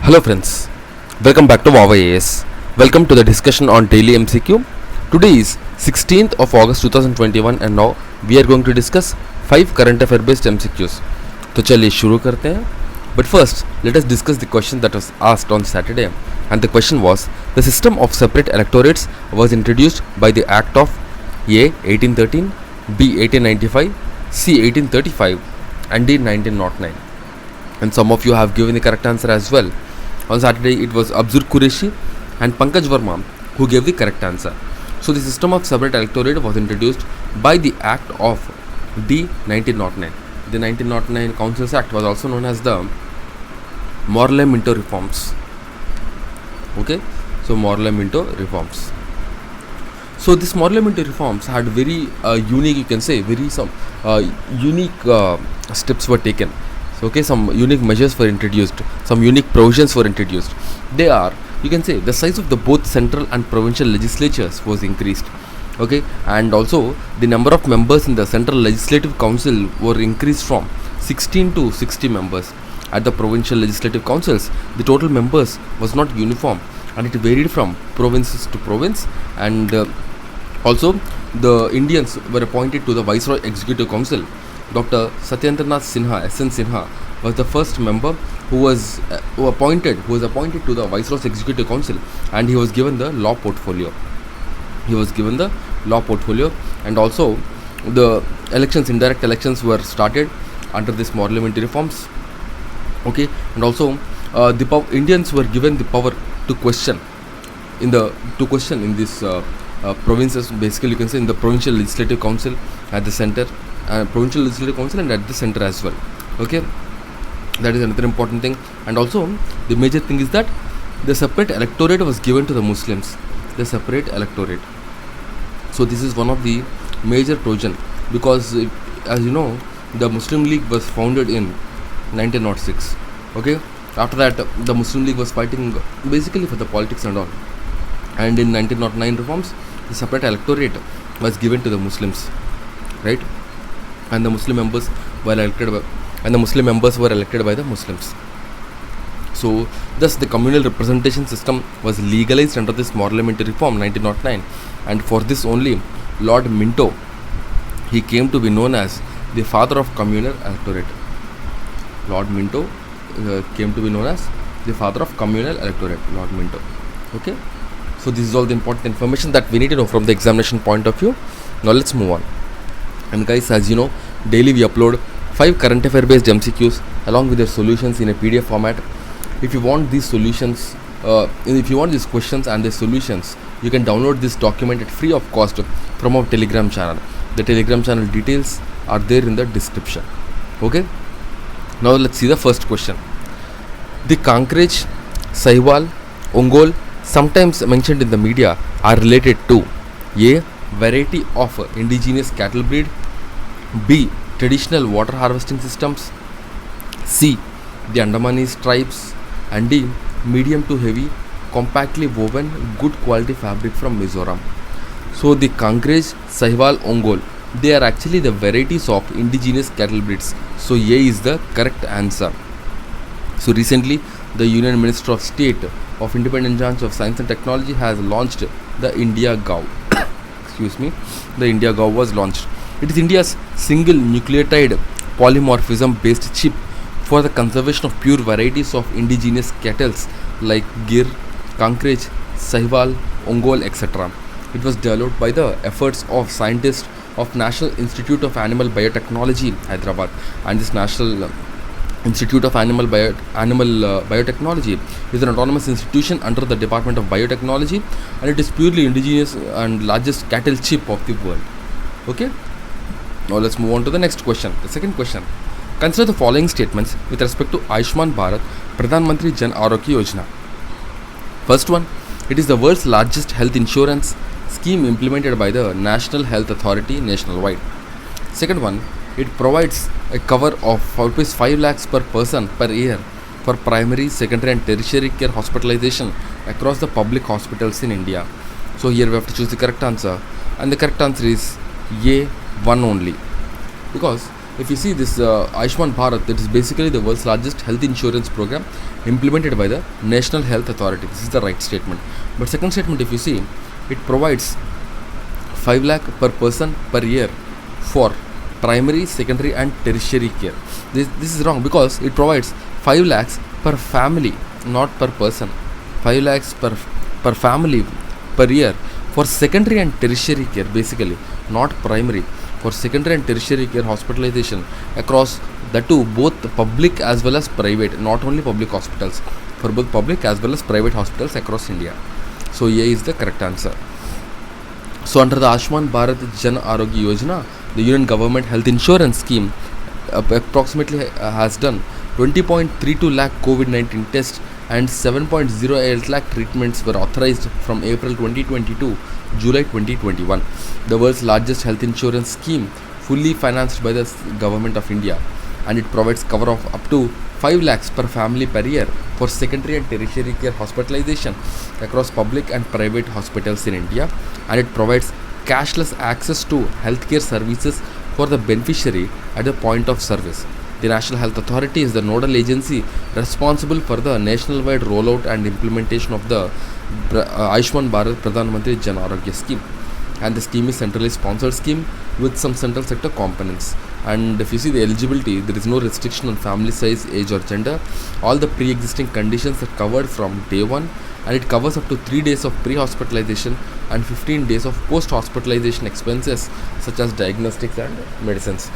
Hello friends, welcome back to VOWIAS. Welcome to the discussion on daily MCQ. Today is 16th of August 2021 and now we are going to discuss 5 current affair based MCQs. तो चलिए शुरू करते हैं. But first, let us discuss the question that was asked on Saturday. And the question was, the system of separate electorates was introduced by the Act of A. 1813, B. 1895, C. 1835 and D. 1909. And some of you have given the correct answer as well. On Saturday, it was Abzur Qureshi and Pankaj Verma who gave the correct answer. So, the system of separate electorate was introduced by the Act of D. 1909. The 1909 Councils Act was also known as the Morley Minto Reforms. Okay, so Morley Minto Reforms. So, this Morley Minto Reforms had very unique, you can say, very some unique steps were taken. So, okay, some unique measures were introduced, some unique provisions were introduced. They are, you can say, the size of the both central and provincial legislatures was increased. Okay, and also the number of members in the Central Legislative Council were increased from 16 to 60 members. At the provincial legislative councils, the total members was not uniform and it varied from provinces to province. And also the Indians were appointed to the Viceroy Executive Council. Dr. Satyendranath Sinha, SN Sinha, was the first member who was appointed to the Viceroy's Executive Council, and he was given the law portfolio. And also the elections, indirect elections, were started under this Morley Minto reforms. Okay, and also Indians were given the power to question in these provinces. Basically, you can say in the provincial legislative council at the center. Provincial legislative council and at the center as well. Okay, that is another important thing. And also the major thing is that the separate electorate was given to the Muslims. The separate electorate. So this is one of the major provision, because as you know, the Muslim League was founded in 1906. Okay, after that the Muslim League was fighting basically for the politics and all. And in 1909 reforms, the separate electorate was given to the Muslims, right? And the Muslim members were elected by the Muslims. So thus the communal representation system was legalized under this Morley Minto reform 1909, and for this only Lord Minto, he came to be known as the father of communal electorate. Lord Minto came to be known as the father of communal electorate, Lord Minto. Okay, so this is all the important information that we need to know from the examination point of view. Now let's move on. And guys, as you know, daily we upload 5 current affair based MCQs along with their solutions in a PDF format. If you want these solutions, if you want these questions and the solutions, you can download this document at free of cost from our Telegram channel. The Telegram channel details are there in the description. Okay, now let's see the first question. The Kankrej, Sahiwal, Ongol, sometimes mentioned in the media, are related to A. variety of indigenous cattle breed, B. traditional water harvesting systems, C. the Andamanese tribes, and D. medium to heavy compactly woven good quality fabric from Mizoram. So the Kankrej, Sahiwal, Ongol, they are actually the varieties of indigenous cattle breeds. So A is the correct answer. So recently the Union Minister of State of Independent Branch of Science and Technology has launched the IndiGau. The IndiGau was launched. It is India's single nucleotide polymorphism based chip for the conservation of pure varieties of indigenous cattle like Gir, Kankrej, Sahiwal, Ongol, etc. It was developed by the efforts of scientists of National Institute of Animal Biotechnology, Hyderabad, and this National Institute of Animal Biotechnology is an autonomous institution under the Department of Biotechnology, and it is purely indigenous and largest cattle chip of the world. Okay, now let's move on to the next question. The second question. Consider the following statements with respect to Ayushman Bharat Pradhan Mantri Jan Arogya Yojana. First one, it is the world's largest health insurance scheme implemented by the National Health Authority nationwide. Second one, it provides a cover of Rs 5 lakhs per person per year for primary, secondary and tertiary care hospitalization across the public hospitals in India. So here we have to choose the correct answer, and the correct answer is A, one only, because if you see this Ayushman Bharat, it is basically the world's largest health insurance program implemented by the National Health Authority. This is the right statement. But second statement, if you see, it provides 5 lakh per person per year for primary, secondary and tertiary care. This is wrong, because it provides 5 lakhs per family, not per person. 5 lakhs per family per year for secondary and tertiary care, basically, not primary. For secondary and tertiary care hospitalization across the two, both public as well as private, not only public hospitals, for both public as well as private hospitals across India. So A is the correct answer. So under the Ayushman Bharat Jan Arogya Yojana, the union government health insurance scheme approximately has done 20.32 lakh COVID-19 tests and 7.08 lakh treatments were authorized from April 2020 to July 2021. The world's largest health insurance scheme, fully financed by the government of India, and it provides cover of up to 5 lakhs per family per year for secondary and tertiary care hospitalization across public and private hospitals in India, and it provides cashless access to healthcare services for the beneficiary at the point of service. The National Health Authority is the nodal agency responsible for the nationwide rollout and implementation of the Ayushman Bharat Pradhan Mantri Jan Arogya scheme, and the scheme is centrally sponsored scheme with some central sector components. And if you see the eligibility, there is no restriction on family size, age or gender. All the pre-existing conditions are covered from day one, and it covers up to 3 days of pre-hospitalization and 15 days of post-hospitalization expenses such as diagnostics and medicines.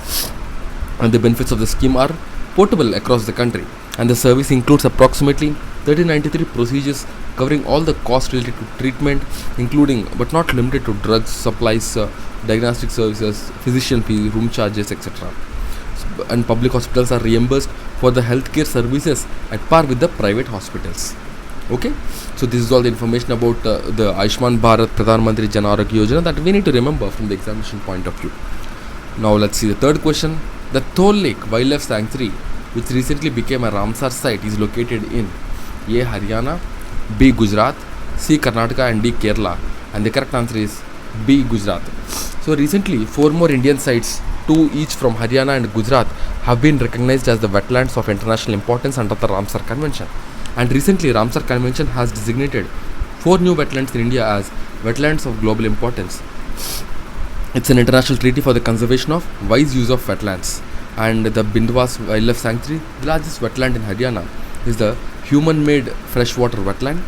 And the benefits of the scheme are portable across the country, and the service includes approximately 1393 procedures covering all the costs related to treatment, including but not limited to drugs, supplies, diagnostic services, physician fees, room charges, etc. And public hospitals are reimbursed for the healthcare services at par with the private hospitals. Okay, so this is all the information about the Ayushman Bharat Pradhan Mantri Jan Arogya Yojana that we need to remember from the examination point of view. Now let's see the third question. The Thol Lake Wildlife Sanctuary, which recently became a Ramsar site, is located in A. Haryana, B. Gujarat, C. Karnataka and D. Kerala, and the correct answer is B. Gujarat. So recently 4 more Indian sites, 2 each from Haryana and Gujarat, have been recognized as the wetlands of international importance under the Ramsar Convention. And recently Ramsar Convention has designated 4 new wetlands in India as wetlands of global importance. It's an international treaty for the conservation of wise use of wetlands. And the Bindwas Wildlife Sanctuary, the largest wetland in Haryana, is the human-made freshwater wetland.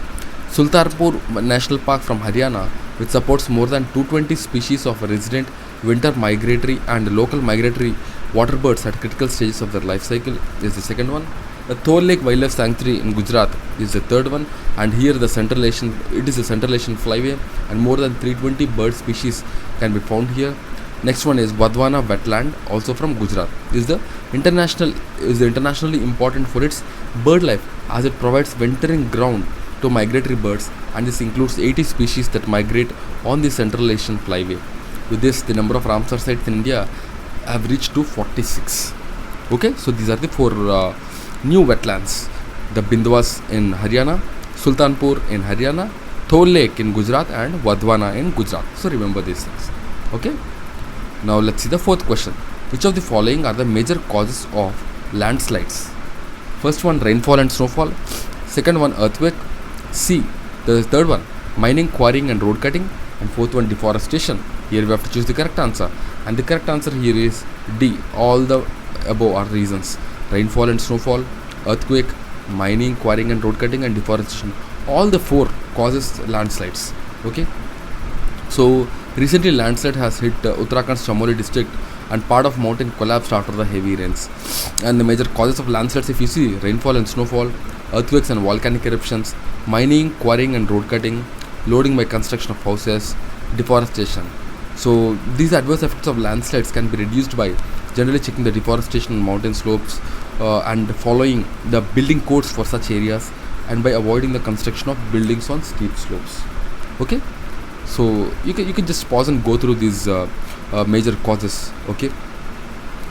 Sultanpur National Park from Haryana, which supports more than 220 species of resident, winter migratory and local migratory water birds at critical stages of their life cycle, is the second one. The Thol Lake Wildlife Sanctuary in Gujarat is the third one, and here it is a Central Asian flyway, and more than 320 bird species can be found here. Next one is Wadhwana Wetland, also from Gujarat. Is internationally important for its bird life, as it provides wintering ground to migratory birds, and this includes 80 species that migrate on the Central Asian flyway. With this, the number of Ramsar sites in India have reached to 46. Okay, so these are the 4 new wetlands: the Bindwas in Haryana, Sultanpur in Haryana, Thol Lake in Gujarat, and Wadhwana in Gujarat. So remember these things. Okay. Now let's see the fourth question. Which of the following are the major causes of landslides? First one, rainfall and snowfall. Second one, earthquake. C. The third one, mining, quarrying and road cutting. And fourth one, deforestation. Here we have to choose the correct answer. And the correct answer here is D. All the above are reasons: rainfall and snowfall, earthquake, mining, quarrying and road cutting, and deforestation. All the 4 causes landslides. Okay. So recently landslide has hit Uttarakhand's Chamoli district, and part of mountain collapsed after the heavy rains. And the major causes of landslides, if you see, rainfall and snowfall, earthquakes and volcanic eruptions, mining, quarrying and road cutting, loading by construction of houses, deforestation. So these adverse effects of landslides can be reduced by generally checking the deforestation on mountain slopes and following the building codes for such areas, and by avoiding the construction of buildings on steep slopes. Okay, so you can just pause and go through these major causes. Okay,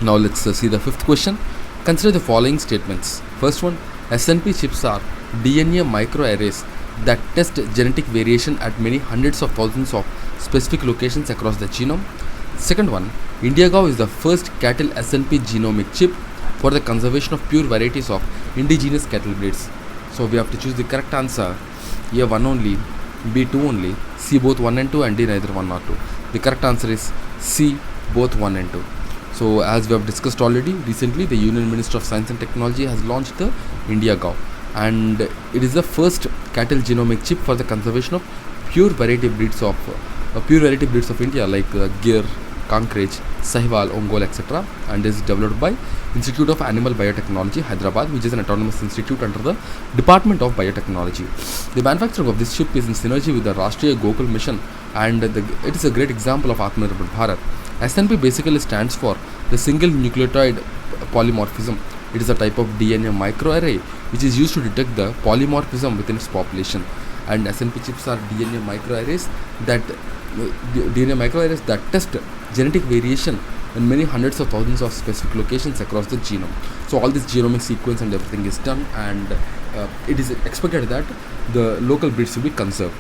now let's see the fifth question. Consider the following statements. First one, SNP chips are DNA microarrays that test genetic variation at many hundreds of thousands of specific locations across the genome. Second one, IndiGau is the first cattle SNP genomic chip for the conservation of pure varieties of indigenous cattle breeds. So we have to choose the correct answer. A 1 only, B 2 only, C both 1 and 2, and D neither 1 nor 2. The correct answer is C both 1 and 2. So as we have discussed already, recently the Union Minister of Science and Technology has launched the IndiGau, and it is the first cattle genomic chip for the conservation of pure variety breeds of India, like Gir, Kankraj, Sahiwal, Ongol, etc., and is developed by Institute of Animal Biotechnology, Hyderabad, which is an autonomous institute under the Department of Biotechnology. The manufacturing of this chip is in synergy with the Rashtriya Gokul mission, and it is a great example of Atmanirbhar Bharat. SNP basically stands for the single nucleotide polymorphism. It is a type of DNA microarray which is used to detect the polymorphism within its population. And SNP chips are DNA microarrays that test genetic variation in many hundreds of thousands of specific locations across the genome. So all this genomic sequence and everything is done, and it is expected that the local breeds will be conserved.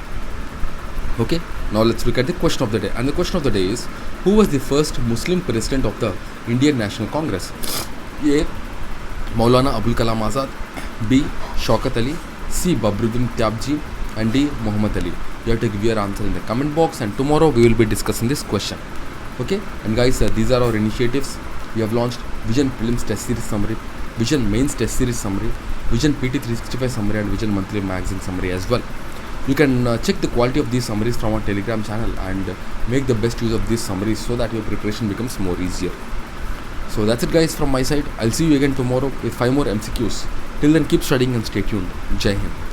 Okay, now let's look at the question of the day. And the question of the day is, who was the first Muslim president of the Indian National Congress? A. Maulana Abul Kalam Azad, B. Shaukat Ali, C. Babruddin Tyabji, and D. Muhammad Ali. You have to give your answer in the comment box, and tomorrow we will be discussing this question. Okay, and guys, these are our initiatives. We have launched Vision Prelims Test Series Summary, Vision Mains Test Series Summary, Vision PT 365 Summary, and Vision Monthly Magazine Summary as well. You can check the quality of these summaries from our Telegram channel and make the best use of these summaries so that your preparation becomes more easier. So that's it, guys, from my side. I'll see you again tomorrow with 5 more MCQs. Till then, keep studying and stay tuned. Jai Hind.